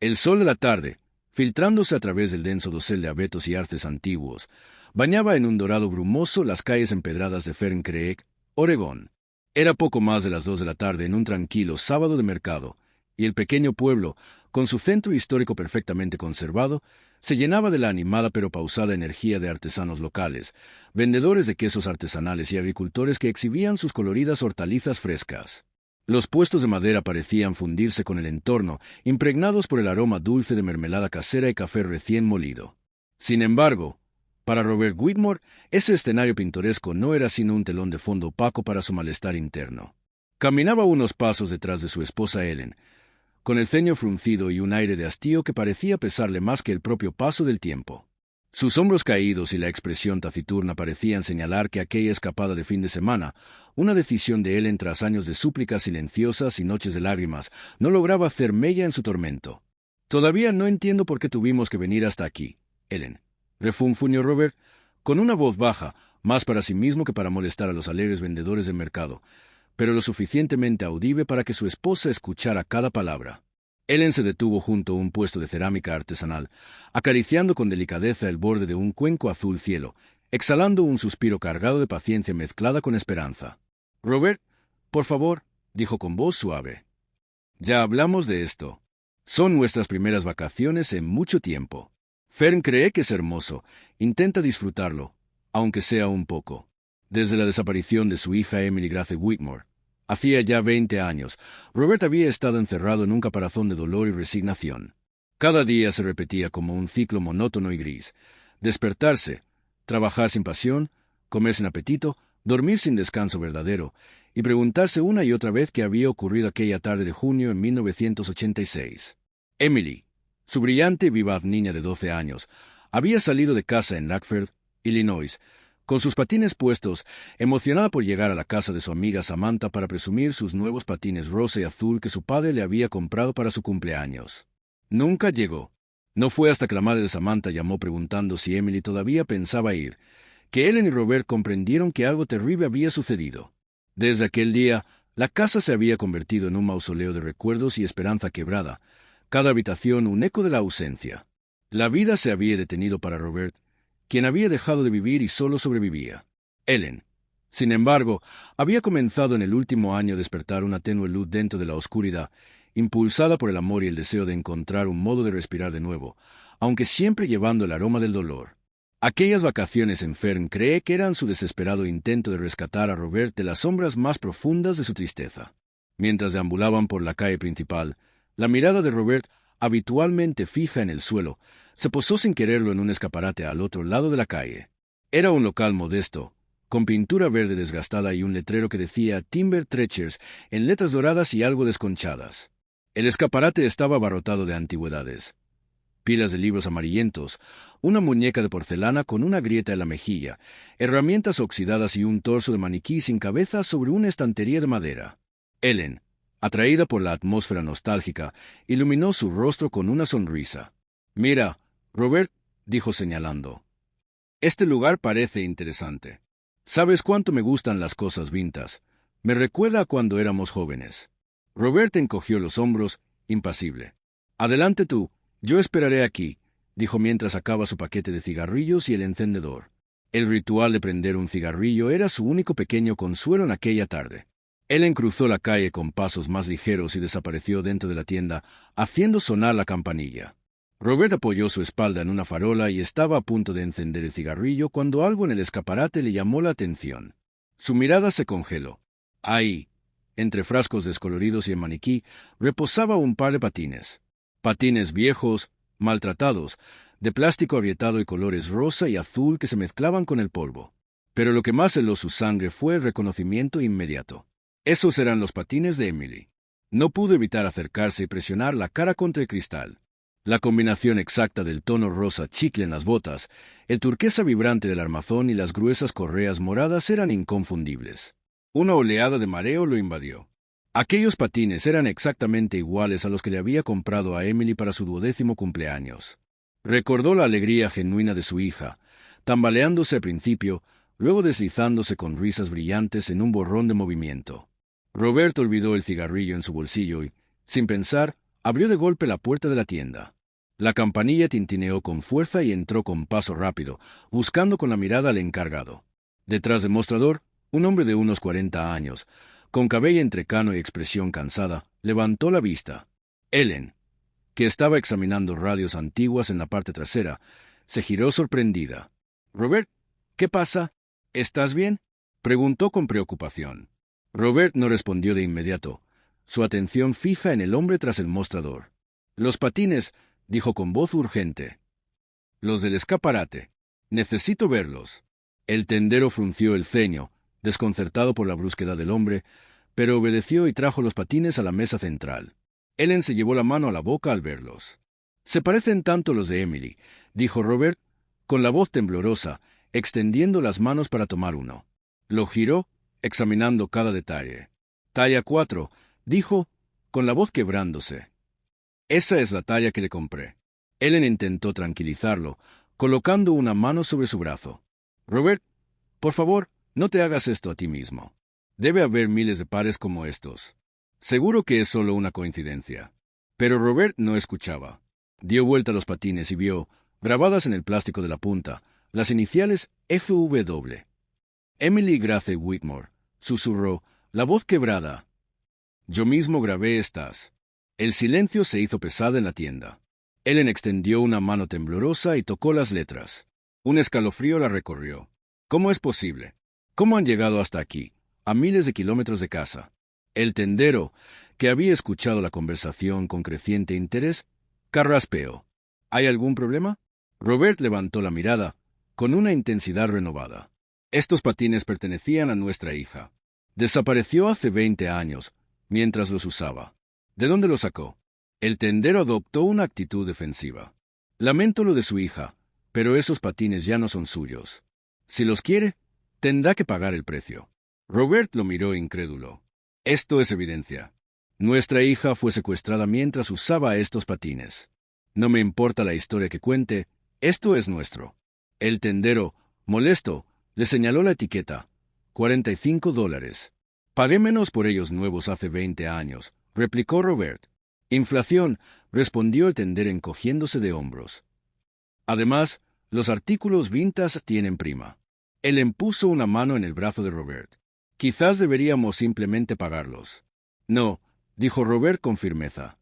El sol de la tarde, filtrándose a través del denso dosel de abetos y arces antiguos, bañaba en un dorado brumoso las calles empedradas de Fern Creek, Oregón. Era poco más de las 2 de la tarde en un tranquilo sábado de mercado, y el pequeño pueblo, con su centro histórico perfectamente conservado, se llenaba de la animada pero pausada energía de artesanos locales, vendedores de quesos artesanales y agricultores que exhibían sus coloridas hortalizas frescas. Los puestos de madera parecían fundirse con el entorno, impregnados por el aroma dulce de mermelada casera y café recién molido. Sin embargo, para Robert Whitmore, ese escenario pintoresco no era sino un telón de fondo opaco para su malestar interno. Caminaba unos pasos detrás de su esposa Ellen, con el ceño fruncido y un aire de hastío que parecía pesarle más que el propio paso del tiempo. Sus hombros caídos y la expresión taciturna parecían señalar que aquella escapada de fin de semana, una decisión de Ellen tras años de súplicas silenciosas y noches de lágrimas, no lograba hacer mella en su tormento. «Todavía no entiendo por qué tuvimos que venir hasta aquí, Ellen», refunfuñó Robert, con una voz baja, más para sí mismo que para molestar a los alegres vendedores del mercado, pero lo suficientemente audible para que su esposa escuchara cada palabra. Ellen se detuvo junto a un puesto de cerámica artesanal, acariciando con delicadeza el borde de un cuenco azul cielo, exhalando un suspiro cargado de paciencia mezclada con esperanza. «Robert, por favor», dijo con voz suave. «Ya hablamos de esto. Son nuestras primeras vacaciones en mucho tiempo. Fern cree que es hermoso. Intenta disfrutarlo, aunque sea un poco». Desde la desaparición de su hija Emily Grace Whitmore, hacía ya 20 años, Robert había estado encerrado en un caparazón de dolor y resignación. Cada día se repetía como un ciclo monótono y gris. Despertarse, trabajar sin pasión, comer sin apetito, dormir sin descanso verdadero, y preguntarse una y otra vez qué había ocurrido aquella tarde de junio en 1986. Emily, su brillante y vivaz niña de 12 años, había salido de casa en Lackford, Illinois, con sus patines puestos, emocionada por llegar a la casa de su amiga Samantha para presumir sus nuevos patines rosa y azul que su padre le había comprado para su cumpleaños. Nunca llegó. No fue hasta que la madre de Samantha llamó preguntando si Emily todavía pensaba ir, que Ellen y Robert comprendieron que algo terrible había sucedido. Desde aquel día, la casa se había convertido en un mausoleo de recuerdos y esperanza quebrada, cada habitación un eco de la ausencia. La vida se había detenido para Robert, quien había dejado de vivir y solo sobrevivía. Ellen, sin embargo, había comenzado en el último año a despertar una tenue luz dentro de la oscuridad, impulsada por el amor y el deseo de encontrar un modo de respirar de nuevo, aunque siempre llevando el aroma del dolor. Aquellas vacaciones en Fern cree que eran su desesperado intento de rescatar a Robert de las sombras más profundas de su tristeza. Mientras deambulaban por la calle principal, la mirada de Robert, habitualmente fija en el suelo, se posó sin quererlo en un escaparate al otro lado de la calle. Era un local modesto, con pintura verde desgastada y un letrero que decía Timber Treachers en letras doradas y algo desconchadas. El escaparate estaba abarrotado de antigüedades. Pilas de libros amarillentos, una muñeca de porcelana con una grieta en la mejilla, herramientas oxidadas y un torso de maniquí sin cabeza sobre una estantería de madera. Ellen, atraída por la atmósfera nostálgica, iluminó su rostro con una sonrisa. «Mira, Robert», dijo señalando. «Este lugar parece interesante. ¿Sabes cuánto me gustan las cosas vintage? Me recuerda a cuando éramos jóvenes». Robert encogió los hombros, impasible. «Adelante tú, yo esperaré aquí», dijo mientras sacaba su paquete de cigarrillos y el encendedor. El ritual de prender un cigarrillo era su único pequeño consuelo en aquella tarde. Ellen cruzó la calle con pasos más ligeros y desapareció dentro de la tienda, haciendo sonar la campanilla. Robert apoyó su espalda en una farola y estaba a punto de encender el cigarrillo cuando algo en el escaparate le llamó la atención. Su mirada se congeló. Ahí, entre frascos descoloridos y el maniquí, reposaba un par de patines. Patines viejos, maltratados, de plástico agrietado y colores rosa y azul que se mezclaban con el polvo. Pero lo que más heló su sangre fue el reconocimiento inmediato. Esos eran los patines de Emily. No pudo evitar acercarse y presionar la cara contra el cristal. La combinación exacta del tono rosa chicle en las botas, el turquesa vibrante del armazón y las gruesas correas moradas eran inconfundibles. Una oleada de mareo lo invadió. Aquellos patines eran exactamente iguales a los que le había comprado a Emily para su 12º cumpleaños. Recordó la alegría genuina de su hija, tambaleándose al principio, luego deslizándose con risas brillantes en un borrón de movimiento. Roberto olvidó el cigarrillo en su bolsillo y, sin pensar, Abrió de golpe la puerta de la tienda. La campanilla tintineó con fuerza y entró con paso rápido, buscando con la mirada al encargado. Detrás del mostrador, un hombre de unos 40 años, con cabello entrecano y expresión cansada, levantó la vista. Ellen, que estaba examinando radios antiguas en la parte trasera, se giró sorprendida. «Robert, ¿qué pasa? ¿Estás bien?», preguntó con preocupación. Robert no respondió de inmediato, su atención fija en el hombre tras el mostrador. «Los patines», dijo con voz urgente. «Los del escaparate. Necesito verlos». El tendero frunció el ceño, desconcertado por la brusquedad del hombre, pero obedeció y trajo los patines a la mesa central. Ellen se llevó la mano a la boca al verlos. «Se parecen tanto los de Emily», dijo Robert, con la voz temblorosa, extendiendo las manos para tomar uno. Lo giró, examinando cada detalle. «Talla 4», dijo, con la voz quebrándose. «Esa es la talla que le compré». Ellen intentó tranquilizarlo, colocando una mano sobre su brazo. «Robert, por favor, no te hagas esto a ti mismo. Debe haber miles de pares como estos. Seguro que es solo una coincidencia». Pero Robert no escuchaba. Dio vuelta a los patines y vio, grabadas en el plástico de la punta, las iniciales FW. «Emily Grace Whitmore», susurró, la voz quebrada. «Yo mismo grabé estas». El silencio se hizo pesado en la tienda. Ellen extendió una mano temblorosa y tocó las letras. Un escalofrío la recorrió. ¿Cómo es posible? ¿Cómo han llegado hasta aquí, a miles de kilómetros de casa? El tendero, que había escuchado la conversación con creciente interés, carraspeó. ¿Hay algún problema? Robert levantó la mirada, con una intensidad renovada. «Estos patines pertenecían a nuestra hija. Desapareció hace 20 años, mientras los usaba». «¿De dónde los sacó?» El tendero adoptó una actitud defensiva. «Lamento lo de su hija, pero esos patines ya no son suyos. Si los quiere, tendrá que pagar el precio». Robert lo miró incrédulo. «Esto es evidencia. Nuestra hija fue secuestrada mientras usaba estos patines. No me importa la historia que cuente, esto es nuestro». El tendero, molesto, le señaló la etiqueta. $45. «Pagué menos por ellos nuevos hace 20 años», replicó Robert. «Inflación», respondió el tendero encogiéndose de hombros. «Además, los artículos vintage tienen prima». Él puso una mano en el brazo de Robert. «Quizás deberíamos simplemente pagarlos». «No», dijo Robert con firmeza.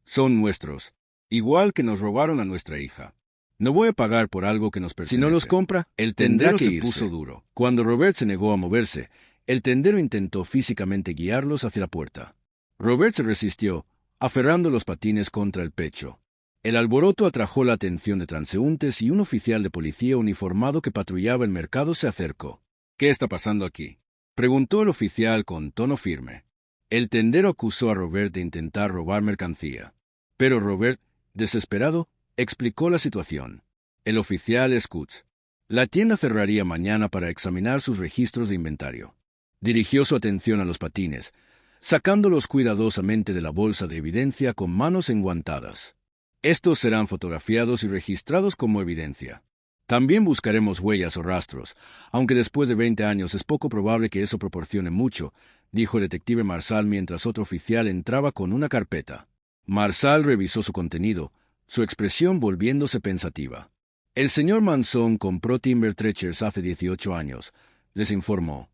«Son nuestros, igual que nos robaron a nuestra hija. No voy a pagar por algo que nos pertenece». «Si no los compra, el tendero se puso duro». Cuando Robert se negó a moverse, el tendero intentó físicamente guiarlos hacia la puerta. Robert se resistió, aferrando los patines contra el pecho. El alboroto atrajo la atención de transeúntes y un oficial de policía uniformado que patrullaba el mercado se acercó. «¿Qué está pasando aquí?», preguntó el oficial con tono firme. El tendero acusó a Robert de intentar robar mercancía. Pero Robert, desesperado, explicó la situación. El oficial escuchó. La tienda cerraría mañana para examinar sus registros de inventario. Dirigió su atención a los patines, sacándolos cuidadosamente de la bolsa de evidencia con manos enguantadas. «Estos serán fotografiados y registrados como evidencia. También buscaremos huellas o rastros, aunque después de 20 años es poco probable que eso proporcione mucho», dijo el detective Marsal mientras otro oficial entraba con una carpeta. Marsal revisó su contenido, su expresión volviéndose pensativa. «El señor Manson compró Timber Treachers hace 18 años», les informó.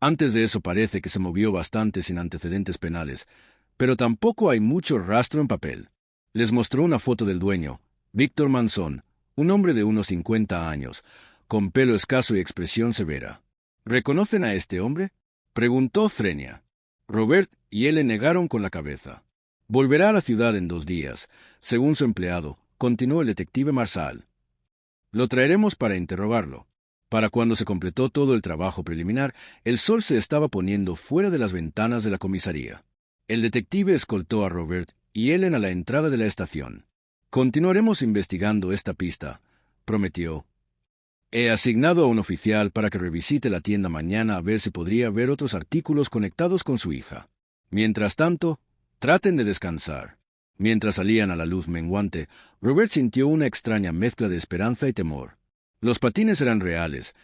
«Antes de eso parece que se movió bastante sin antecedentes penales, pero tampoco hay mucho rastro en papel». Les mostró una foto del dueño, Víctor Manson, un hombre de unos 50 años, con pelo escaso y expresión severa. «¿Reconocen a este hombre?», preguntó Frenia. Robert y él le negaron con la cabeza. «Volverá a la ciudad en 2 días, según su empleado», continuó el detective Marsal. «Lo traeremos para interrogarlo». Para cuando se completó todo el trabajo preliminar, el sol se estaba poniendo fuera de las ventanas de la comisaría. El detective escoltó a Robert y Ellen a la entrada de la estación. «Continuaremos investigando esta pista», prometió. «He asignado a un oficial para que revisite la tienda mañana a ver si podría ver otros artículos conectados con su hija. Mientras tanto, traten de descansar». Mientras salían a la luz menguante, Robert sintió una extraña mezcla de esperanza y temor. Los patines eran reales,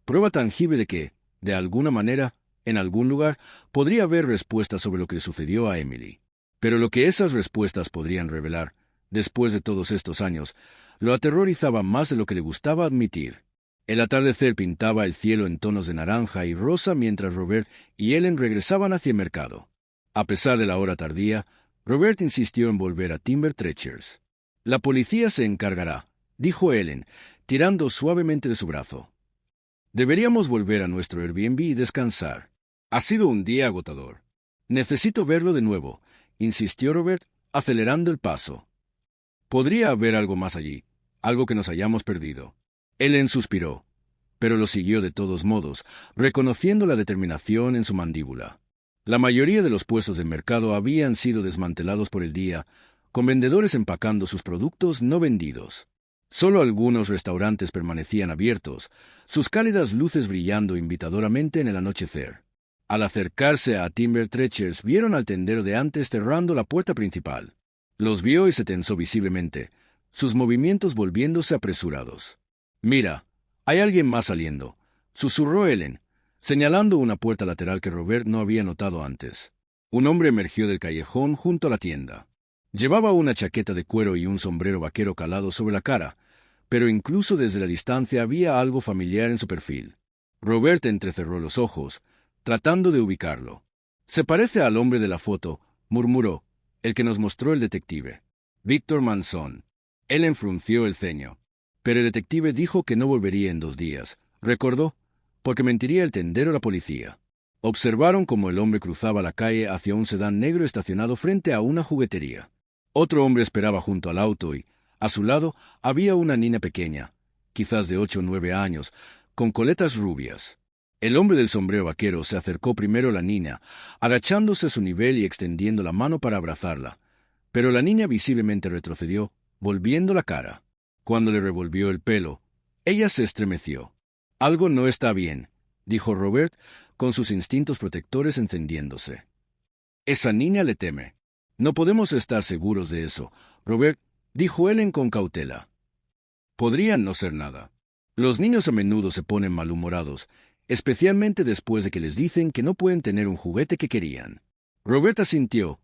prueba tangible de que, de alguna manera, en algún lugar, podría haber respuesta sobre lo que sucedió a Emily. Pero lo que esas respuestas podrían revelar, después de todos estos años, lo aterrorizaba más de lo que le gustaba admitir. El atardecer pintaba el cielo en tonos de naranja y rosa mientras Robert y Ellen regresaban hacia el mercado. A pesar de la hora tardía, Robert insistió en volver a Timber Treachers. «La policía se encargará», dijo Ellen, tirando suavemente de su brazo. «Deberíamos volver a nuestro Airbnb y descansar. Ha sido un día agotador». «Necesito verlo de nuevo», insistió Robert, acelerando el paso. «Podría haber algo más allí, algo que nos hayamos perdido». Ellen suspiró, pero lo siguió de todos modos, reconociendo la determinación en su mandíbula. La mayoría de los puestos de mercado habían sido desmantelados por el día, con vendedores empacando sus productos no vendidos. Solo algunos restaurantes permanecían abiertos, sus cálidas luces brillando invitadoramente en el anochecer. Al acercarse a Timber Treachers, vieron al tendero de antes cerrando la puerta principal. Los vio y se tensó visiblemente, sus movimientos volviéndose apresurados. «Mira, hay alguien más saliendo», susurró Ellen, señalando una puerta lateral que Robert no había notado antes. Un hombre emergió del callejón junto a la tienda. Llevaba una chaqueta de cuero y un sombrero vaquero calado sobre la cara, pero incluso desde la distancia había algo familiar en su perfil. Robert entrecerró los ojos, tratando de ubicarlo. «Se parece al hombre de la foto», murmuró, «el que nos mostró el detective. Víctor Manson». Ellen frunció el ceño. «Pero el detective dijo que no volvería en 2 días», recordó, «porque mentiría el tendero a la policía». Observaron cómo el hombre cruzaba la calle hacia un sedán negro estacionado frente a una juguetería. Otro hombre esperaba junto al auto y, a su lado, había una niña pequeña, quizás de 8 o 9 años, con coletas rubias. El hombre del sombrero vaquero se acercó primero a la niña, agachándose a su nivel y extendiendo la mano para abrazarla, pero la niña visiblemente retrocedió, volviendo la cara. Cuando le revolvió el pelo, ella se estremeció. «Algo no está bien», dijo Robert, con sus instintos protectores encendiéndose. «Esa niña le teme». «No podemos estar seguros de eso, Robert», dijo Ellen con cautela. «Podrían no ser nada. Los niños a menudo se ponen malhumorados, especialmente después de que les dicen que no pueden tener un juguete que querían». Robert asintió,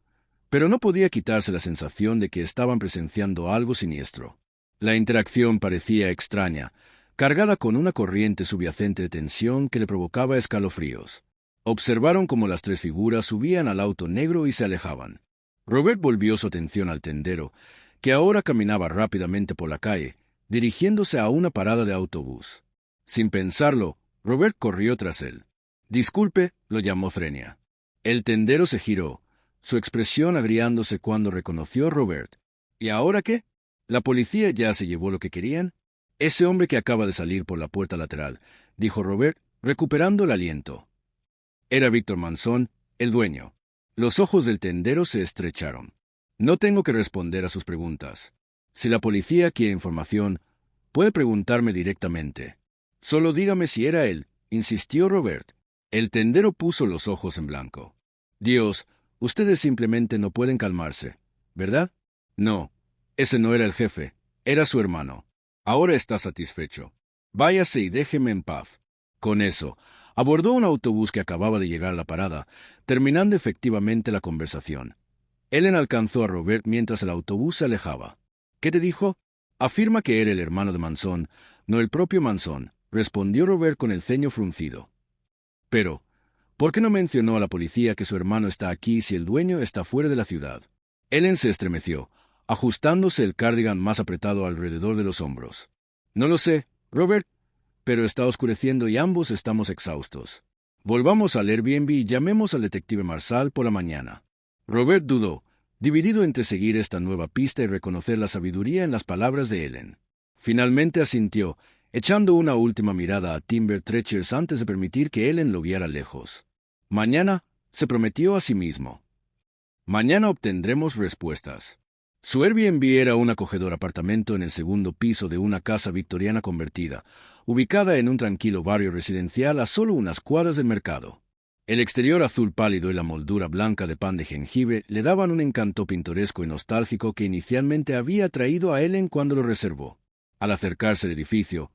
pero no podía quitarse la sensación de que estaban presenciando algo siniestro. La interacción parecía extraña, cargada con una corriente subyacente de tensión que le provocaba escalofríos. Observaron cómo las 3 figuras subían al auto negro y se alejaban. Robert volvió su atención al tendero, que ahora caminaba rápidamente por la calle, dirigiéndose a una parada de autobús. Sin pensarlo, Robert corrió tras él. «Disculpe», lo llamó Frenia. El tendero se giró, su expresión agriándose cuando reconoció a Robert. «¿Y ahora qué? ¿La policía ya se llevó lo que querían?» «Ese hombre que acaba de salir por la puerta lateral», dijo Robert, recuperando el aliento. Era Víctor Manson, el dueño. Los ojos del tendero se estrecharon. «No tengo que responder a sus preguntas. Si la policía quiere información, puede preguntarme directamente. Solo dígame si era él», insistió Robert. El tendero puso los ojos en blanco. «Dios, ustedes simplemente no pueden calmarse, ¿verdad?» «No, ese no era el jefe, era su hermano. Ahora está satisfecho. Váyase y déjeme en paz». Con eso, abordó un autobús que acababa de llegar a la parada, terminando efectivamente la conversación. Ellen alcanzó a Robert mientras el autobús se alejaba. «¿Qué te dijo?» «Afirma que era el hermano de Manson, no el propio Manson», respondió Robert con el ceño fruncido. «Pero, ¿por qué no mencionó a la policía que su hermano está aquí si el dueño está fuera de la ciudad?» Ellen se estremeció, ajustándose el cardigan más apretado alrededor de los hombros. «No lo sé, Robert, pero está oscureciendo y ambos estamos exhaustos. Volvamos al Airbnb y llamemos al detective Marsal por la mañana». Robert dudó, dividido entre seguir esta nueva pista y reconocer la sabiduría en las palabras de Ellen. Finalmente asintió, echando una última mirada a Timber Treachers antes de permitir que Ellen lo guiara lejos. «Mañana», se prometió a sí mismo. «Mañana obtendremos respuestas». Su Airbnb era un acogedor apartamento en el segundo piso de una casa victoriana convertida, ubicada en un tranquilo barrio residencial a solo unas cuadras del mercado. El exterior azul pálido y la moldura blanca de pan de jengibre le daban un encanto pintoresco y nostálgico que inicialmente había atraído a Ellen cuando lo reservó. Al acercarse al edificio,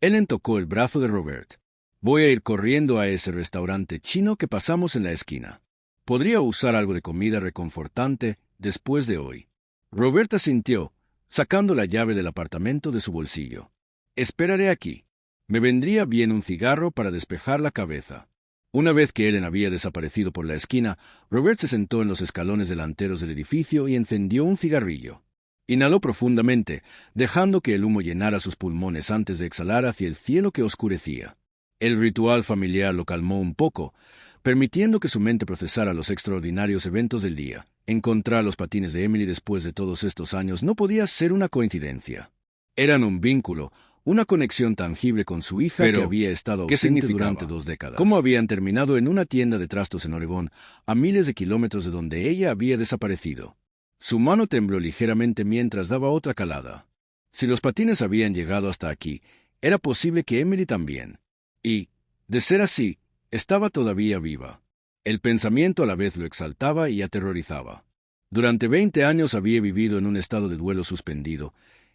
Ellen tocó el brazo de Robert. «Voy a ir corriendo a ese restaurante chino que pasamos en la esquina». Podría usar algo de comida reconfortante después de hoy. Roberta sintió, sacando la llave del apartamento de su bolsillo. Esperaré aquí. Me vendría bien un cigarro para despejar la cabeza. Una vez que Ellen había desaparecido por la esquina, Robert se sentó en los escalones delanteros del edificio y encendió un cigarrillo. Inhaló profundamente, dejando que el humo llenara sus pulmones antes de exhalar hacia el cielo que oscurecía. El ritual familiar lo calmó un poco, permitiendo que su mente procesara los extraordinarios eventos del día. Encontrar los patines de Emily después de todos estos años no podía ser una coincidencia. Eran un vínculo, una conexión tangible con su hija que había estado ausente durante 2 décadas. ¿Cómo habían terminado en una tienda de trastos en Oregón, a miles de kilómetros de donde ella había desaparecido? Su mano tembló ligeramente mientras daba otra calada. Si los patines habían llegado hasta aquí, era posible que Emily también. Y, de ser así, estaba todavía viva. El pensamiento a la vez lo exaltaba y aterrorizaba. Durante 20 años había vivido en un estado de duelo suspendido,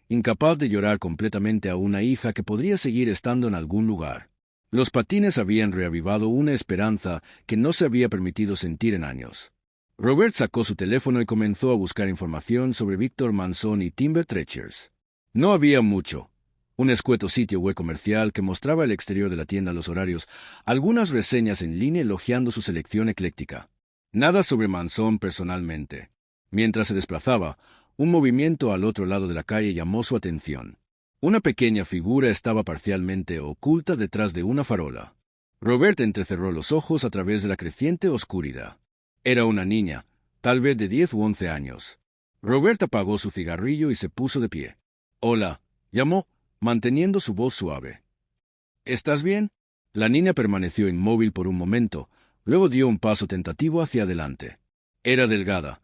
incapaz de llorar completamente a una hija que podría seguir estando en algún lugar. Los patines habían reavivado una esperanza que no se había permitido sentir en años. Robert sacó su teléfono y comenzó a buscar información sobre Víctor Manzón y Timber Treachers. No había mucho. Un escueto sitio web comercial que mostraba el exterior de la tienda a los horarios, algunas reseñas en línea elogiando su selección ecléctica. Nada sobre Manzón personalmente. Mientras se desplazaba, un movimiento al otro lado de la calle llamó su atención. Una pequeña figura estaba parcialmente oculta detrás de una farola. Robert entrecerró los ojos a través de la creciente oscuridad. Era una niña, tal vez de 10 u 11 años. Robert apagó su cigarrillo y se puso de pie. «Hola», llamó, manteniendo su voz suave. «¿Estás bien?» La niña permaneció inmóvil por un momento, luego dio un paso tentativo hacia adelante. Era delgada,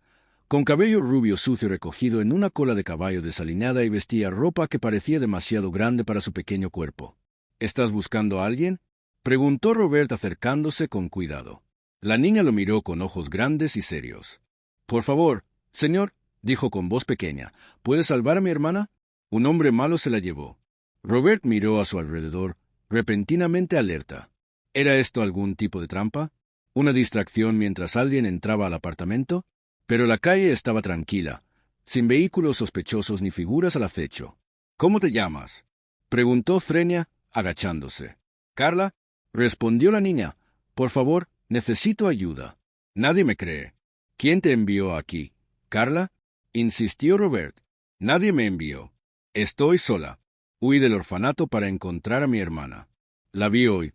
con cabello rubio sucio recogido en una cola de caballo desalineada y vestía ropa que parecía demasiado grande para su pequeño cuerpo. «¿Estás buscando a alguien?», preguntó Robert acercándose con cuidado. La niña lo miró con ojos grandes y serios. «Por favor, señor», dijo con voz pequeña, «¿puede salvar a mi hermana?». Un hombre malo se la llevó. Robert miró a su alrededor, repentinamente alerta. ¿Era esto algún tipo de trampa? ¿Una distracción mientras alguien entraba al apartamento? Pero la calle estaba tranquila, sin vehículos sospechosos ni figuras al acecho. «¿Cómo te llamas?», preguntó Frenia, agachándose. «Carla», respondió la niña. «Por favor, necesito ayuda». «Nadie me cree». «¿Quién te envió aquí? ¿Carla?», insistió Robert. «Nadie me envió. Estoy sola. Huí del orfanato para encontrar a mi hermana. La vi hoy,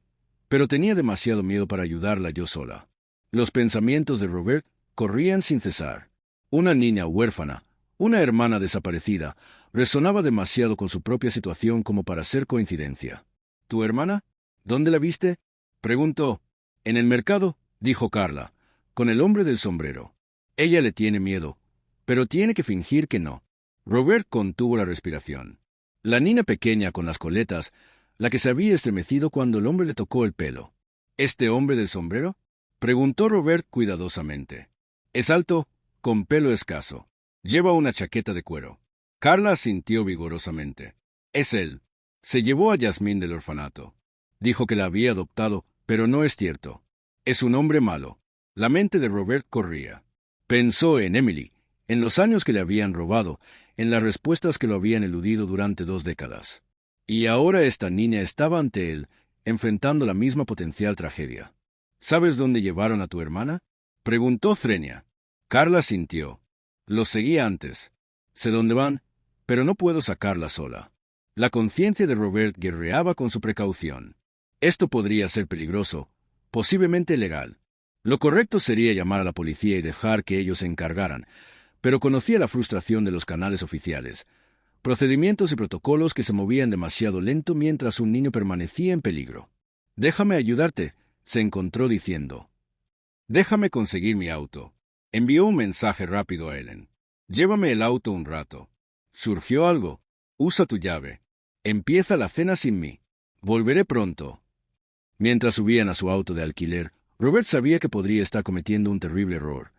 pero tenía demasiado miedo para ayudarla yo sola». Los pensamientos de Robert corrían sin cesar. Una niña huérfana, una hermana desaparecida, resonaba demasiado con su propia situación como para ser coincidencia. «¿Tu hermana? ¿Dónde la viste?», preguntó. «En el mercado», dijo Carla, con el hombre del sombrero. «Ella le tiene miedo, pero tiene que fingir que no». Robert contuvo la respiración. La niña pequeña con las coletas, la que se había estremecido cuando el hombre le tocó el pelo. «¿Este hombre del sombrero?», preguntó Robert cuidadosamente. «Es alto, con pelo escaso. Lleva una chaqueta de cuero». Carla asintió vigorosamente. «Es él. Se llevó a Yasmín del orfanato. Dijo que la había adoptado, pero no es cierto. Es un hombre malo». La mente de Robert corría. Pensó en Emily, en los años que le habían robado, en las respuestas que lo habían eludido durante 2 décadas. Y ahora esta niña estaba ante él, enfrentando la misma potencial tragedia. «¿Sabes dónde llevaron a tu hermana?», preguntó Frenia. Carla sintió. «Los seguí antes. Sé dónde van, pero no puedo sacarla sola». La conciencia de Robert guerreaba con su precaución. Esto podría ser peligroso, posiblemente ilegal. Lo correcto sería llamar a la policía y dejar que ellos se encargaran, pero conocía la frustración de los canales oficiales, procedimientos y protocolos que se movían demasiado lento mientras un niño permanecía en peligro. «Déjame ayudarte», se encontró diciendo. «Déjame conseguir mi auto». Envió un mensaje rápido a Ellen. «Llévame el auto un rato». «¿Surgió algo?». «Usa tu llave». «Empieza la cena sin mí». «Volveré pronto». Mientras subían a su auto de alquiler, Robert sabía que podría estar cometiendo un terrible error,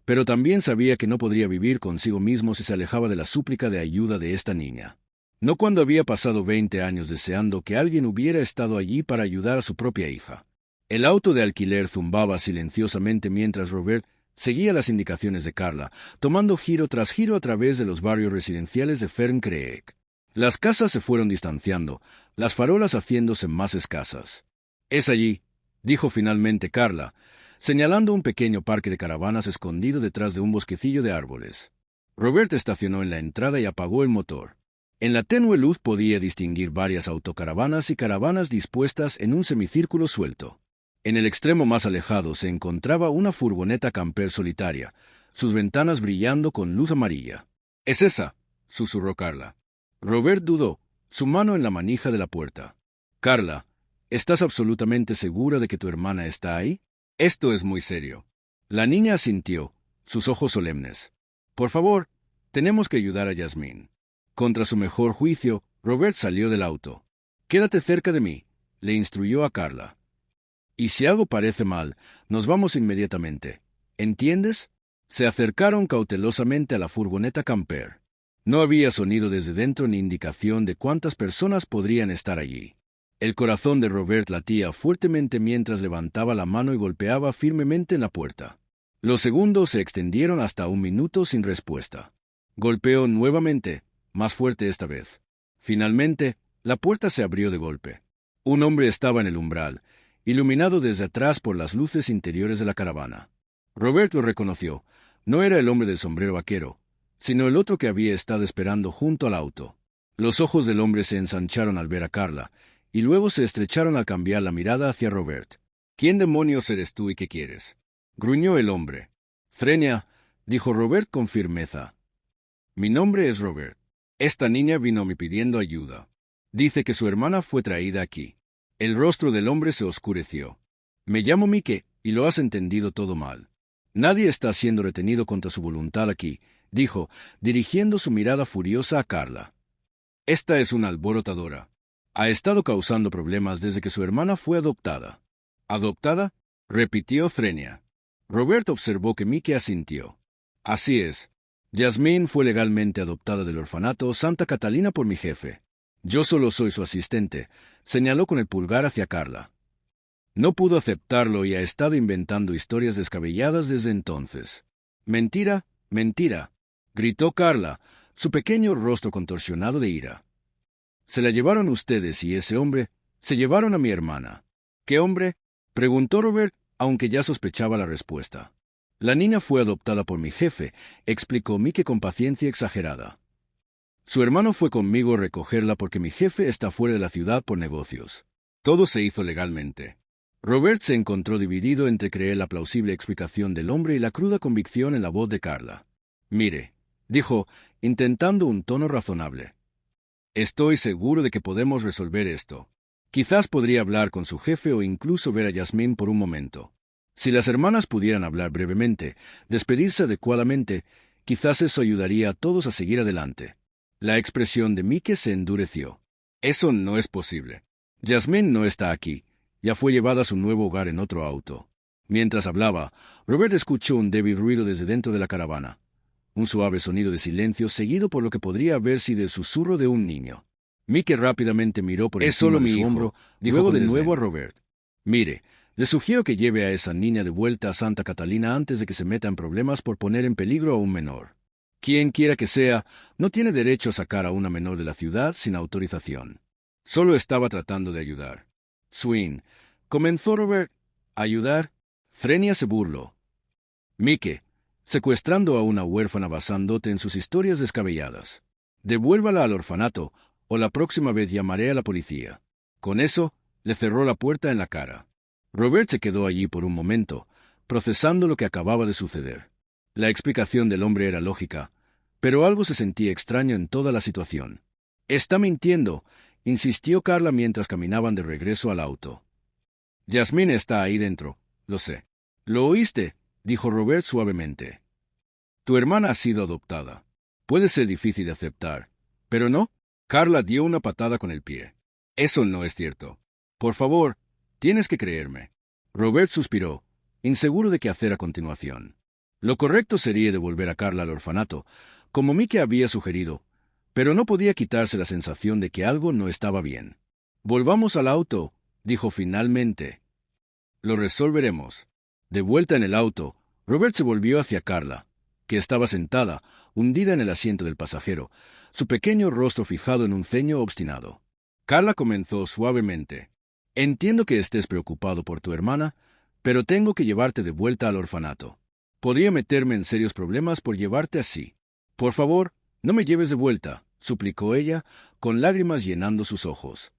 pero también sabía que no podría vivir consigo mismo si se alejaba de la súplica de ayuda de esta niña. No cuando había pasado 20 años deseando que alguien hubiera estado allí para ayudar a su propia hija. El auto de alquiler zumbaba silenciosamente mientras Robert seguía las indicaciones de Carla, tomando giro tras giro a través de los barrios residenciales de Ferncreek. Las casas se fueron distanciando, las farolas haciéndose más escasas. «Es allí», dijo finalmente Carla, señalando un pequeño parque de caravanas escondido detrás de un bosquecillo de árboles. Robert estacionó en la entrada y apagó el motor. En la tenue luz podía distinguir varias autocaravanas y caravanas dispuestas en un semicírculo suelto. En el extremo más alejado se encontraba una furgoneta camper solitaria, sus ventanas brillando con luz amarilla. «Es esa», susurró Carla. Robert dudó, su mano en la manija de la puerta. «Carla, ¿estás absolutamente segura de que tu hermana está ahí? Esto es muy serio». La niña asintió, sus ojos solemnes. «Por favor, tenemos que ayudar a Yasmín». Contra su mejor juicio, Robert salió del auto. «Quédate cerca de mí», le instruyó a Carla. «Y si algo parece mal, nos vamos inmediatamente. ¿Entiendes?» Se acercaron cautelosamente a la furgoneta camper. No había sonido desde dentro ni indicación de cuántas personas podrían estar allí. El corazón de Robert latía fuertemente mientras levantaba la mano y golpeaba firmemente en la puerta. Los segundos se extendieron hasta 1 minuto sin respuesta. Golpeó nuevamente, más fuerte esta vez. Finalmente, la puerta se abrió de golpe. Un hombre estaba en el umbral, iluminado desde atrás por las luces interiores de la caravana. Robert lo reconoció. No era el hombre del sombrero vaquero, sino el otro que había estado esperando junto al auto. Los ojos del hombre se ensancharon al ver a Carla, y luego se estrecharon al cambiar la mirada hacia Robert. «¿Quién demonios eres tú y qué quieres?», gruñó el hombre. «Frenia», dijo Robert con firmeza. «Mi nombre es Robert. Esta niña vino a mí pidiendo ayuda. Dice que su hermana fue traída aquí». El rostro del hombre se oscureció. «Me llamo Mike, y lo has entendido todo mal. Nadie está siendo retenido contra su voluntad aquí», dijo, dirigiendo su mirada furiosa a Carla. «Esta es una alborotadora. Ha estado causando problemas desde que su hermana fue adoptada». «¿Adoptada?», repitió Frenia. Robert observó que Mike asintió. «Así es. Yasmín fue legalmente adoptada del orfanato Santa Catalina por mi jefe. Yo solo soy su asistente», señaló con el pulgar hacia Carla. No pudo aceptarlo y ha estado inventando historias descabelladas desde entonces. «Mentira, mentira», gritó Carla, su pequeño rostro contorsionado de ira. «Se la llevaron ustedes y ese hombre, se llevaron a mi hermana». «¿Qué hombre?», preguntó Robert, aunque ya sospechaba la respuesta. «La niña fue adoptada por mi jefe», explicó Mike con paciencia exagerada. «Su hermano fue conmigo a recogerla porque mi jefe está fuera de la ciudad por negocios. Todo se hizo legalmente». Robert se encontró dividido entre creer la plausible explicación del hombre y la cruda convicción en la voz de Carla. «Mire», dijo, intentando un tono razonable. «Estoy seguro de que podemos resolver esto. Quizás podría hablar con su jefe o incluso ver a Yasmín por un momento. Si las hermanas pudieran hablar brevemente, despedirse adecuadamente, quizás eso ayudaría a todos a seguir adelante». La expresión de Mike se endureció. «Eso no es posible. Yasmín no está aquí. Ya fue llevada a su nuevo hogar en otro auto». Mientras hablaba, Robert escuchó un débil ruido desde dentro de la caravana. Un suave sonido de silencio seguido por lo que podría haber sido el susurro de un niño. Mike rápidamente miró por encima de su hombro, luego de nuevo a Robert. «Mire, le sugiero que lleve a esa niña de vuelta a Santa Catalina antes de que se meta en problemas por poner en peligro a un menor. Quien quiera que sea, no tiene derecho a sacar a una menor de la ciudad sin autorización. Solo estaba tratando de ayudar». «Swing», comenzó Robert. «¿Ayudar?». Frenia se burló. «Mike, secuestrando a una huérfana basándote en sus historias descabelladas. Devuélvala al orfanato, o la próxima vez llamaré a la policía». Con eso, le cerró la puerta en la cara. Robert se quedó allí por un momento, procesando lo que acababa de suceder. La explicación del hombre era lógica, pero algo se sentía extraño en toda la situación. «Está mintiendo», insistió Carla mientras caminaban de regreso al auto. «Yasmín está ahí dentro, lo sé». «¿Lo oíste?», dijo Robert suavemente. «Tu hermana ha sido adoptada. Puede ser difícil de aceptar, pero no». Carla dio una patada con el pie. «Eso no es cierto. Por favor, tienes que creerme». Robert suspiró, inseguro de qué hacer a continuación. Lo correcto sería devolver a Carla al orfanato, como Mike había sugerido, pero no podía quitarse la sensación de que algo no estaba bien. «Volvamos al auto», dijo finalmente. Lo resolveremos. De vuelta en el auto, Robert se volvió hacia Carla, que estaba sentada, hundida en el asiento del pasajero, su pequeño rostro fijado en un ceño obstinado. Carla comenzó suavemente. Entiendo que estés preocupado por tu hermana, pero tengo que llevarte de vuelta al orfanato. Podría meterme en serios problemas por llevarte así. Por favor, no me lleves de vuelta, suplicó ella, con lágrimas llenando sus ojos.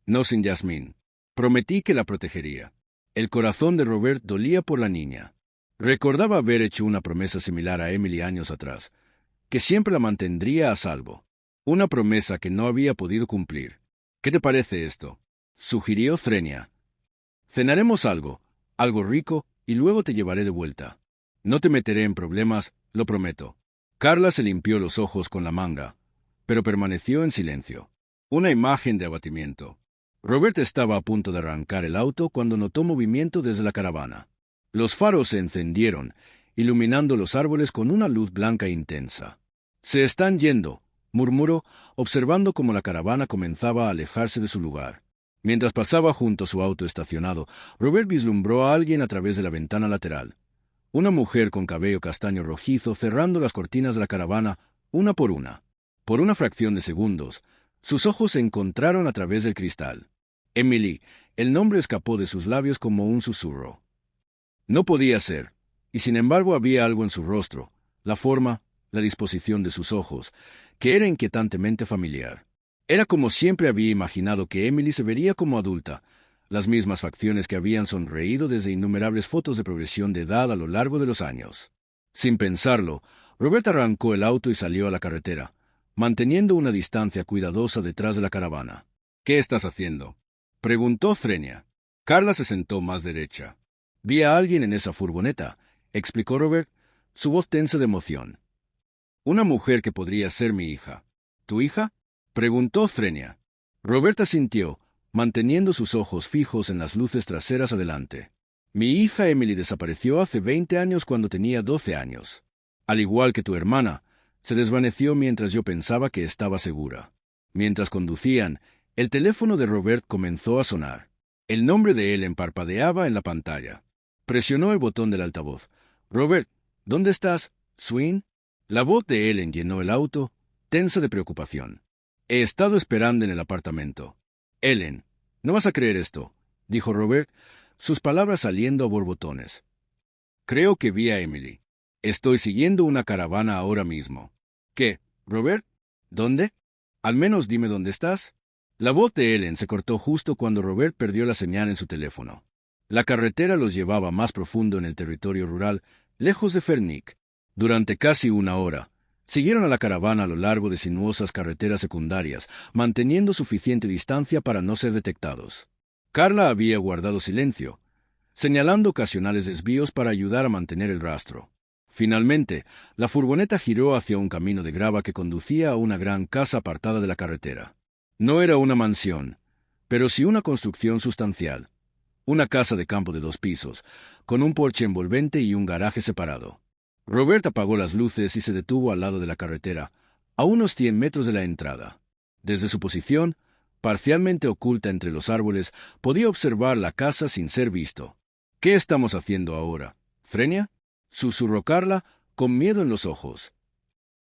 No sin Jasmine. Prometí que la protegería. El corazón de Robert dolía por la niña. Recordaba haber hecho una promesa similar a Emily años atrás, que siempre la mantendría a salvo. Una promesa que no había podido cumplir. ¿Qué te parece esto?, sugirió Frenia. Cenaremos algo rico, y luego te llevaré de vuelta. No te meteré en problemas, lo prometo. Carla se limpió los ojos con la manga, pero permaneció en silencio. Una imagen de abatimiento. Robert estaba a punto de arrancar el auto cuando notó movimiento desde la caravana. Los faros se encendieron, iluminando los árboles con una luz blanca intensa. «Se están yendo», murmuró, observando cómo la caravana comenzaba a alejarse de su lugar. Mientras pasaba junto a su auto estacionado, Robert vislumbró a alguien a través de la ventana lateral. Una mujer con cabello castaño rojizo cerrando las cortinas de la caravana, una por una. Por una fracción de segundos, sus ojos se encontraron a través del cristal. Emily, el nombre escapó de sus labios como un susurro. No podía ser, y sin embargo había algo en su rostro, la forma, la disposición de sus ojos, que era inquietantemente familiar. Era como siempre había imaginado que Emily se vería como adulta, las mismas facciones que habían sonreído desde innumerables fotos de progresión de edad a lo largo de los años. Sin pensarlo, Robert arrancó el auto y salió a la carretera, manteniendo una distancia cuidadosa detrás de la caravana. «¿Qué estás haciendo?», preguntó Frenia. Carla se sentó más derecha. «Vi a alguien en esa furgoneta», explicó Robert, su voz tensa de emoción. «Una mujer que podría ser mi hija». «¿Tu hija?», preguntó Frenia. Robert asintió, manteniendo sus ojos fijos en las luces traseras adelante. «Mi hija Emily desapareció hace 20 años cuando tenía 12 años. Al igual que tu hermana, se desvaneció mientras yo pensaba que estaba segura». Mientras conducían, el teléfono de Robert comenzó a sonar. El nombre de Ellen parpadeaba en la pantalla. Presionó el botón del altavoz. «Robert, ¿dónde estás, Swin?» La voz de Ellen llenó el auto, tensa de preocupación. «He estado esperando en el apartamento». «Ellen, no vas a creer esto», dijo Robert, sus palabras saliendo a borbotones. «Creo que vi a Emily. Estoy siguiendo una caravana ahora mismo». «¿Qué, Robert? ¿Dónde? Al menos dime dónde estás». La voz de Ellen se cortó justo cuando Robert perdió la señal en su teléfono. La carretera los llevaba más profundo en el territorio rural, lejos de Fernic. Durante casi una hora, siguieron a la caravana a lo largo de sinuosas carreteras secundarias, manteniendo suficiente distancia para no ser detectados. Carla había guardado silencio, señalando ocasionales desvíos para ayudar a mantener el rastro. Finalmente, la furgoneta giró hacia un camino de grava que conducía a una gran casa apartada de la carretera. No era una mansión, pero sí una construcción sustancial. Una casa de campo de 2 pisos, con un porche envolvente y un garaje separado. Robert apagó las luces y se detuvo al lado de la carretera, a unos 100 metros de la entrada. Desde su posición, parcialmente oculta entre los árboles, podía observar la casa sin ser visto. «¿Qué estamos haciendo ahora, Frenia?», susurró Carla, con miedo en los ojos.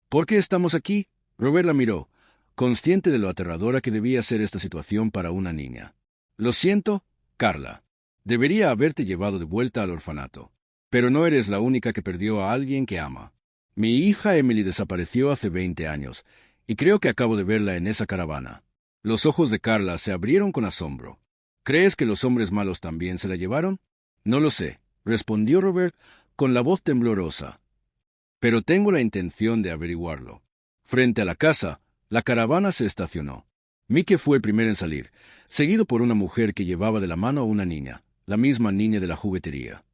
«¿Por qué estamos aquí?». Robert la miró, consciente de lo aterradora que debía ser esta situación para una niña. «Lo siento, Carla. Debería haberte llevado de vuelta al orfanato. Pero no eres la única que perdió a alguien que ama. Mi hija Emily desapareció hace 20 años, y creo que acabo de verla en esa caravana». Los ojos de Carla se abrieron con asombro. «¿Crees que los hombres malos también se la llevaron?». «No lo sé», respondió Robert con la voz temblorosa. «Pero tengo la intención de averiguarlo». Frente a la casa, la caravana se estacionó. Mike fue el primero en salir, seguido por una mujer que llevaba de la mano a una niña, la misma niña de la juguetería.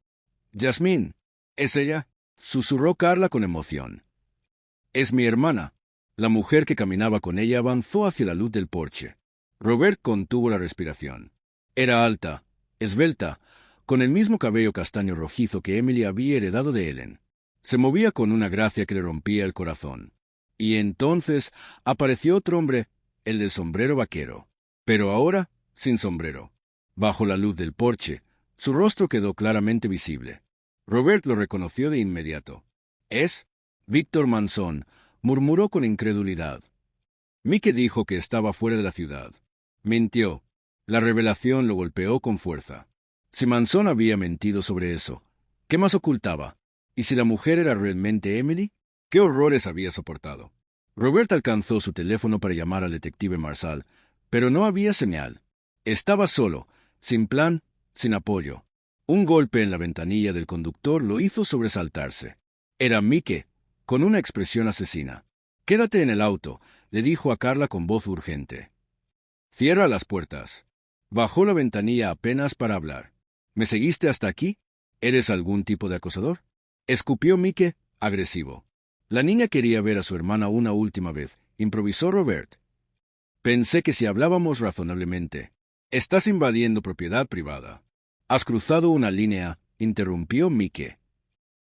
«Jasmine, ¿es ella?», susurró Carla con emoción. «Es mi hermana». La mujer que caminaba con ella avanzó hacia la luz del porche. Robert contuvo la respiración. Era alta, esbelta, con el mismo cabello castaño rojizo que Emily había heredado de Ellen. Se movía con una gracia que le rompía el corazón. Y entonces apareció otro hombre, el del sombrero vaquero. Pero ahora sin sombrero. Bajo la luz del porche, Su rostro quedó claramente visible. Robert lo reconoció de inmediato. «¿Es Víctor Manson?», murmuró con incredulidad. Mike dijo que estaba fuera de la ciudad. Mintió. La revelación lo golpeó con fuerza. Si Manson había mentido sobre eso, ¿qué más ocultaba? ¿Y si la mujer era realmente Emily? ¿Qué horrores había soportado? Robert alcanzó su teléfono para llamar al detective Marsal, pero no había señal. Estaba solo, sin plan, sin apoyo. Un golpe en la ventanilla del conductor lo hizo sobresaltarse. Era Mike, con una expresión asesina. «Quédate en el auto», le dijo a Carla con voz urgente. «Cierra las puertas». Bajó la ventanilla apenas para hablar. «¿Me seguiste hasta aquí? ¿Eres algún tipo de acosador?», escupió Mike, agresivo. «La niña quería ver a su hermana una última vez», improvisó Robert. «Pensé que si hablábamos razonablemente». «Estás invadiendo propiedad privada. Has cruzado una línea», interrumpió Mike.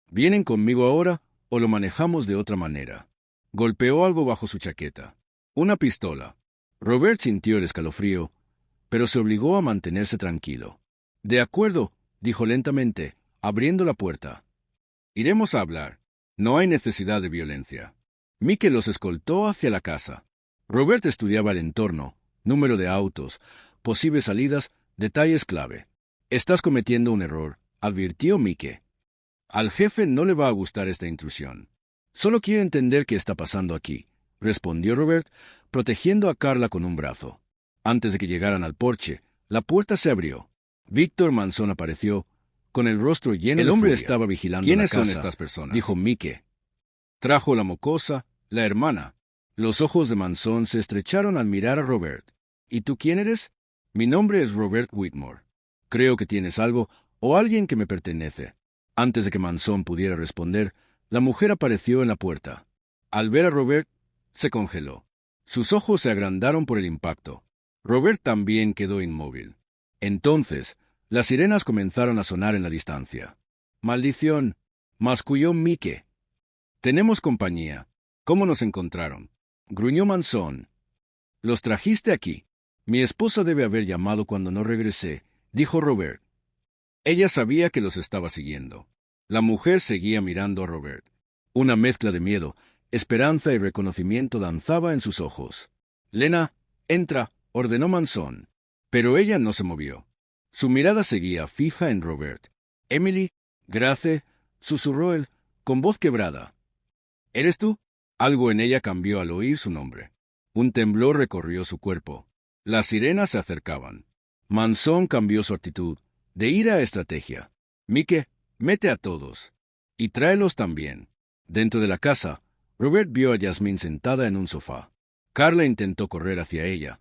«¿Vienen conmigo ahora o lo manejamos de otra manera?». Golpeó algo bajo su chaqueta. Una pistola. Robert sintió el escalofrío, pero se obligó a mantenerse tranquilo. «De acuerdo», dijo lentamente, abriendo la puerta. «Iremos a hablar. No hay necesidad de violencia». Mike los escoltó hacia la casa. Robert estudiaba el entorno, número de autos, posibles salidas, detalles clave. «Estás cometiendo un error», advirtió Mike. «Al jefe no le va a gustar esta intrusión». «Solo quiero entender qué está pasando aquí», respondió Robert, protegiendo a Carla con un brazo. Antes de que llegaran al porche, la puerta se abrió. Víctor Manson apareció, con el rostro lleno de furia. «El hombre estaba vigilando la casa», «¿Quiénes son estas personas?», dijo Mike. «Trajo la mocosa, la hermana». Los ojos de Manson se estrecharon al mirar a Robert. «¿Y tú quién eres?». «Mi nombre es Robert Whitmore. Creo que tienes algo o alguien que me pertenece». Antes de que Manson pudiera responder, la mujer apareció en la puerta. Al ver a Robert, se congeló. Sus ojos se agrandaron por el impacto. Robert también quedó inmóvil. Entonces, las sirenas comenzaron a sonar en la distancia. «Maldición», masculló Mike. «Tenemos compañía». «¿Cómo nos encontraron?», gruñó Manson. «Los trajiste aquí». «Mi esposa debe haber llamado cuando no regresé», dijo Robert. Ella sabía que los estaba siguiendo. La mujer seguía mirando a Robert. Una mezcla de miedo, esperanza y reconocimiento danzaba en sus ojos. «Lena, entra», ordenó Manson. Pero ella no se movió. Su mirada seguía fija en Robert. «Emily, Grace», susurró él, con voz quebrada. «¿Eres tú?». Algo en ella cambió al oír su nombre. Un temblor recorrió su cuerpo. Las sirenas se acercaban. Manson cambió su actitud, de ira a estrategia. «Mike, mete a todos. Y tráelos también». Dentro de la casa, Robert vio a Yasmín sentada en un sofá. Carla intentó correr hacia ella,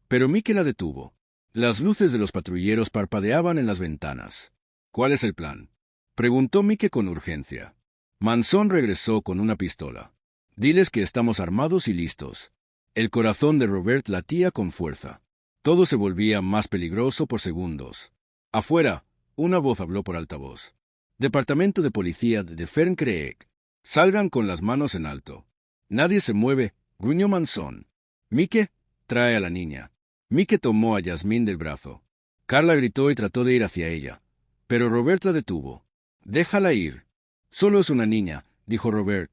pero Mike la detuvo. Las luces de los patrulleros parpadeaban en las ventanas. «¿Cuál es el plan?», preguntó Mike con urgencia. Manson regresó con una pistola. «Diles que estamos armados y listos». El corazón de Robert latía con fuerza. Todo se volvía más peligroso por segundos. Afuera, una voz habló por altavoz. «Departamento de Policía de Ferncreek. Salgan con las manos en alto». «Nadie se mueve», gruñó Manson. «Mike, trae a la niña». Mike tomó a Yasmín del brazo. Carla gritó y trató de ir hacia ella, pero Robert la detuvo. «Déjala ir». «Solo es una niña», dijo Robert.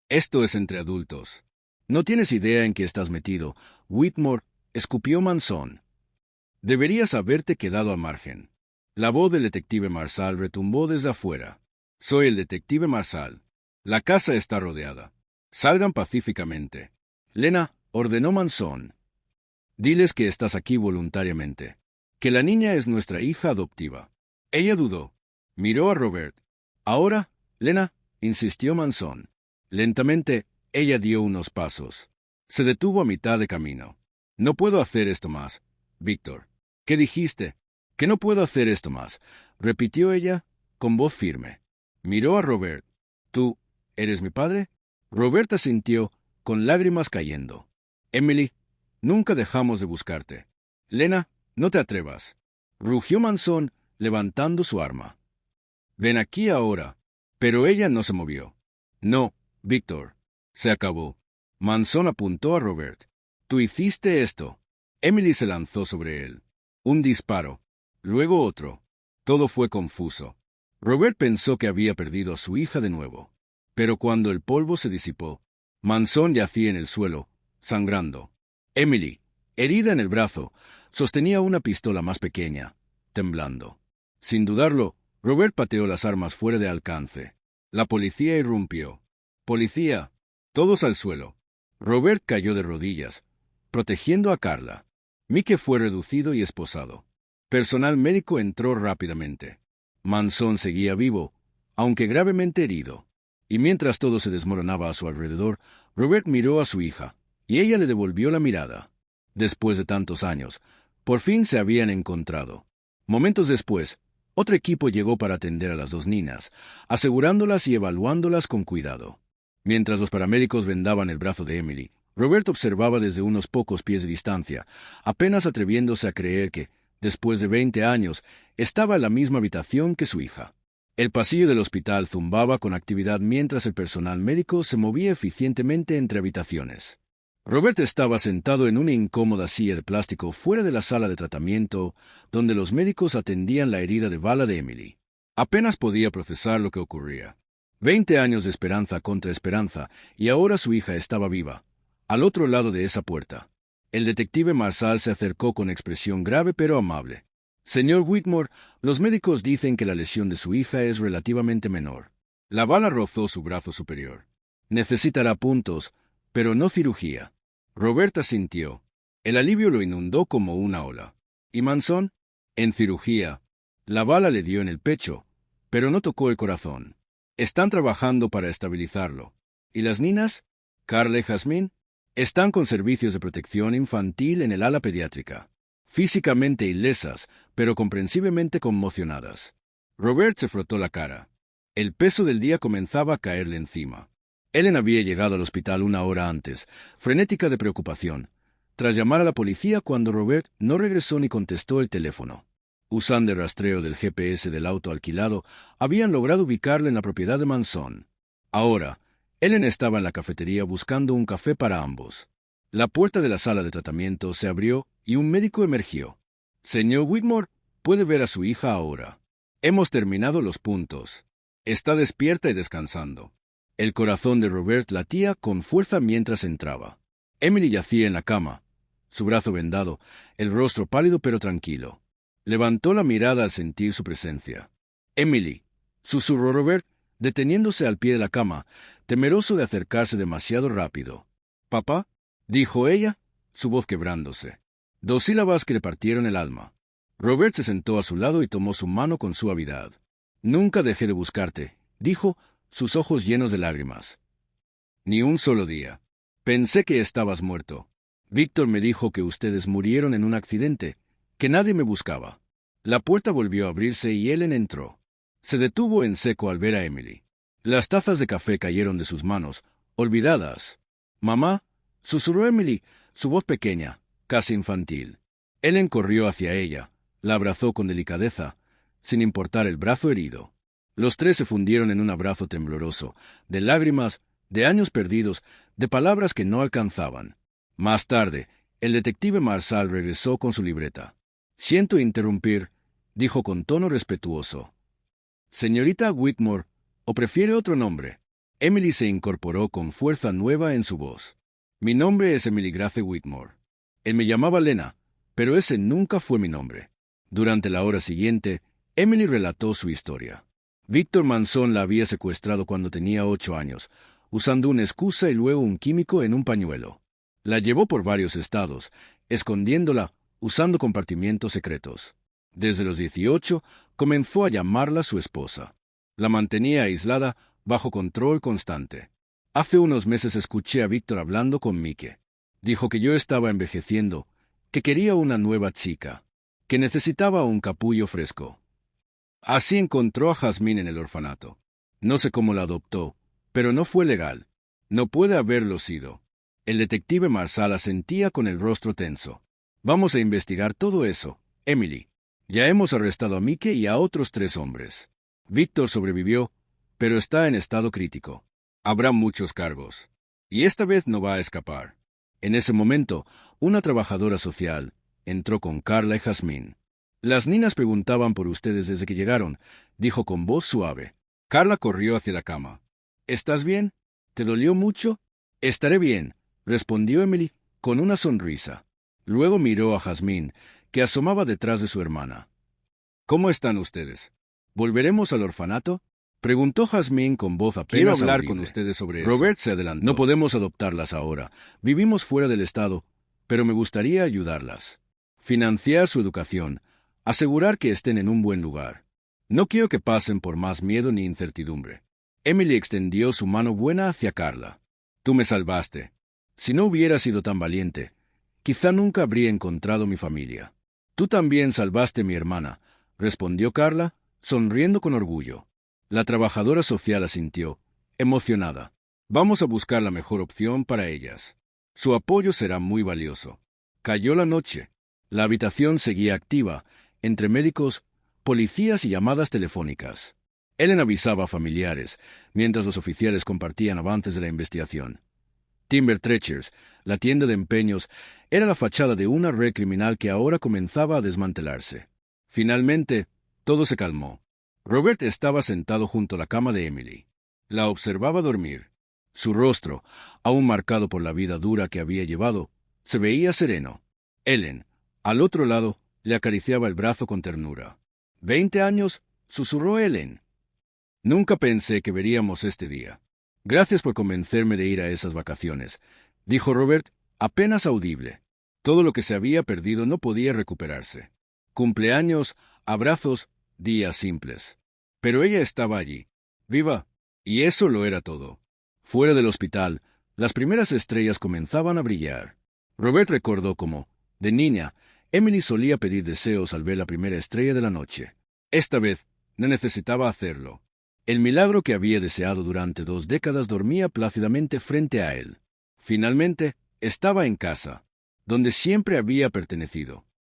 «Esto es entre adultos». «No tienes idea en qué estás metido, Whitmore», escupió Manson. «Deberías haberte quedado al margen». La voz del detective Marsal retumbó desde afuera. «Soy el detective Marsal. La casa está rodeada. Salgan pacíficamente». «Lena», ordenó Manson. «Diles que estás aquí voluntariamente. Que la niña es nuestra hija adoptiva». Ella dudó. Miró a Robert. «Ahora, Lena», insistió Manson. Lentamente, ella dio unos pasos. Se detuvo a mitad de camino. «No puedo hacer esto más, Víctor». «¿Qué dijiste?». «Que no puedo hacer esto más», repitió ella, con voz firme. Miró a Robert. «¿Tú eres mi padre?». Robert asintió, con lágrimas cayendo. «Emily, nunca dejamos de buscarte». «Lena, no te atrevas», rugió Manson, levantando su arma. «Ven aquí ahora». Pero ella no se movió. «No, Víctor». Se acabó. Manson apuntó a Robert. «Tú hiciste esto». Emily se lanzó sobre él. Un disparo. Luego otro. Todo fue confuso. Robert pensó que había perdido a su hija de nuevo. Pero cuando el polvo se disipó, Manson yacía en el suelo, sangrando. Emily, herida en el brazo, sostenía una pistola más pequeña, temblando. Sin dudarlo, Robert pateó las armas fuera de alcance. La policía irrumpió. ¡Policía! Todos al suelo. Robert cayó de rodillas, protegiendo a Carla. Mike fue reducido y esposado. Personal médico entró rápidamente. Manson seguía vivo, aunque gravemente herido. Y mientras todo se desmoronaba a su alrededor, Robert miró a su hija, y ella le devolvió la mirada. Después de tantos años, por fin se habían encontrado. Momentos después, otro equipo llegó para atender a las dos niñas, asegurándolas y evaluándolas con cuidado. Mientras los paramédicos vendaban el brazo de Emily, Robert observaba desde unos pocos pies de distancia, apenas atreviéndose a creer que, después de 20 años, estaba en la misma habitación que su hija. El pasillo del hospital zumbaba con actividad mientras el personal médico se movía eficientemente entre habitaciones. Robert estaba sentado en una incómoda silla de plástico fuera de la sala de tratamiento, donde los médicos atendían la herida de bala de Emily. Apenas podía procesar lo que ocurría. 20 años de esperanza contra esperanza, y ahora su hija estaba viva, al otro lado de esa puerta. El detective Marshall se acercó con expresión grave pero amable. Señor Whitmore, los médicos dicen que la lesión de su hija es relativamente menor. La bala rozó su brazo superior. Necesitará puntos, pero no cirugía. Roberta sintió. El alivio lo inundó como una ola. ¿Y Manson? En cirugía. La bala le dio en el pecho, pero no tocó el corazón. Están trabajando para estabilizarlo. ¿Y las niñas? Carla y Jasmine están con servicios de protección infantil en el ala pediátrica. Físicamente ilesas, pero comprensiblemente conmocionadas. Robert se frotó la cara. El peso del día comenzaba a caerle encima. Ellen había llegado al hospital una hora antes, frenética de preocupación, tras llamar a la policía cuando Robert no regresó ni contestó el teléfono. Usando el rastreo del GPS del auto alquilado, habían logrado ubicarla en la propiedad de Manson. Ahora, Ellen estaba en la cafetería buscando un café para ambos. La puerta de la sala de tratamiento se abrió y un médico emergió. Señor Whitmore, puede ver a su hija ahora. Hemos terminado los puntos. Está despierta y descansando. El corazón de Robert latía con fuerza mientras entraba. Emily yacía en la cama, su brazo vendado, el rostro pálido pero tranquilo. Levantó la mirada al sentir su presencia. Emily, susurró Robert, deteniéndose al pie de la cama, temeroso de acercarse demasiado rápido. «¿Papá?», dijo ella, su voz quebrándose. 2 sílabas que le partieron el alma. Robert se sentó a su lado y tomó su mano con suavidad. «Nunca dejé de buscarte», dijo, sus ojos llenos de lágrimas. «Ni un solo día. Pensé que estabas muerto. Víctor me dijo que ustedes murieron en un accidente, que nadie me buscaba». La puerta volvió a abrirse y Ellen entró. Se detuvo en seco al ver a Emily. Las tazas de café cayeron de sus manos, olvidadas. «Mamá», susurró Emily, su voz pequeña, casi infantil. Ellen corrió hacia ella, la abrazó con delicadeza, sin importar el brazo herido. Los tres se fundieron en un abrazo tembloroso, de lágrimas, de años perdidos, de palabras que no alcanzaban. Más tarde, el detective Marshall regresó con su libreta. «Siento interrumpir», dijo con tono respetuoso. «Señorita Whitmore, ¿o prefiere otro nombre?». Emily se incorporó con fuerza nueva en su voz. «Mi nombre es Emily Grace Whitmore. Él me llamaba Lena, pero ese nunca fue mi nombre». Durante la hora siguiente, Emily relató su historia. Víctor Manson la había secuestrado cuando tenía 8 años, usando una excusa y luego un químico en un pañuelo. La llevó por varios estados, escondiéndola, usando compartimientos secretos. Desde los 18, comenzó a llamarla su esposa. La mantenía aislada, bajo control constante. Hace unos meses escuché a Víctor hablando con Mike. Dijo que yo estaba envejeciendo, que quería una nueva chica, que necesitaba un capullo fresco. Así encontró a Jasmine en el orfanato. No sé cómo la adoptó, pero no fue legal. No puede haberlo sido. El detective Marshall asentía con el rostro tenso. «Vamos a investigar todo eso, Emily. Ya hemos arrestado a Mike y a otros 3 hombres. Víctor sobrevivió, pero está en estado crítico. Habrá muchos cargos. Y esta vez no va a escapar». En ese momento, una trabajadora social entró con Carla y Jasmine. Las niñas preguntaban por ustedes desde que llegaron, dijo con voz suave. Carla corrió hacia la cama. ¿Estás bien? ¿Te dolió mucho? Estaré bien, respondió Emily con una sonrisa. Luego miró a Jazmín, que asomaba detrás de su hermana. ¿Cómo están ustedes? ¿Volveremos al orfanato? Preguntó Jazmín con voz apenas Quiero hablar audible. con ustedes sobre eso. Robert se adelantó. No podemos adoptarlas ahora. Vivimos fuera del estado, pero me gustaría ayudarlas. Financiar su educación, asegurar que estén en un buen lugar. No quiero que pasen por más miedo ni incertidumbre. Emily extendió su mano buena hacia Carla. Tú me salvaste. Si no hubiera sido tan valiente, quizá nunca habría encontrado mi familia. Tú también salvaste a mi hermana, respondió Carla, sonriendo con orgullo. La trabajadora social asintió, emocionada. Vamos a buscar la mejor opción para ellas. Su apoyo será muy valioso. Cayó la noche. La habitación seguía activa, entre médicos, policías y llamadas telefónicas. Ellen avisaba a familiares, mientras los oficiales compartían avances de la investigación. Timber Treachers, la tienda de empeños, era la fachada de una red criminal que ahora comenzaba a desmantelarse. Finalmente, todo se calmó. Robert estaba sentado junto a la cama de Emily. La observaba dormir. Su rostro, aún marcado por la vida dura que había llevado, se veía sereno. Ellen, al otro lado, le acariciaba el brazo con ternura. «¿20 años?» susurró Ellen. «Nunca pensé que veríamos este día. Gracias por convencerme de ir a esas vacaciones», dijo Robert, apenas audible. Todo lo que se había perdido no podía recuperarse. Cumpleaños, abrazos, días simples. Pero ella estaba allí, viva, y eso lo era todo. Fuera del hospital, las primeras estrellas comenzaban a brillar. Robert recordó cómo, de niña, Emily solía pedir deseos al ver la primera estrella de la noche. Esta vez, no necesitaba hacerlo. El milagro que había deseado durante 2 décadas dormía plácidamente frente a él. Finalmente, estaba en casa, donde siempre había pertenecido.